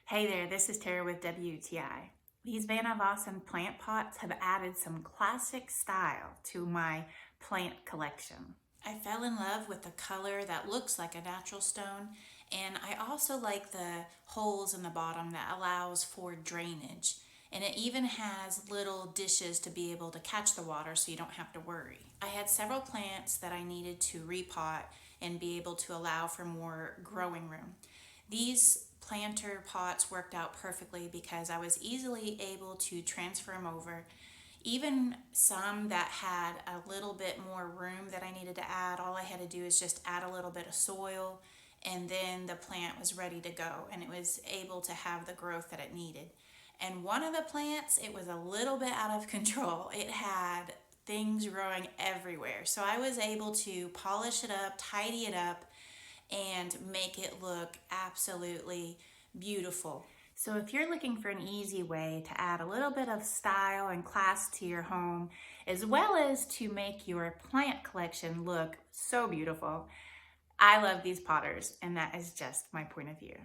Hey there, this is Tara with WTI. These Vanavazon plant pots have added some classic style to my plant collection. I fell in love with the color that looks like a natural stone, and I also like the holes in the bottom that allows for drainage. And it even has little dishes to be able to catch the water so you don't have to worry. I had several plants that I needed to repot and be able to allow for more growing room. These planter pots worked out perfectly because I was easily able to transfer them over. Even some that had a little bit more room that I needed to add, all I had to do is just add a little bit of soil, and then the plant was ready to go and it was able to have the growth that it needed. And one of the plants, it was a little bit out of control. It had things growing everywhere. So I was able to polish it up, tidy it up, and make it look absolutely beautiful. So if you're looking for an easy way to add a little bit of style and class to your home, as well as to make your plant collection look so beautiful, I love these potters, and that is just my point of view.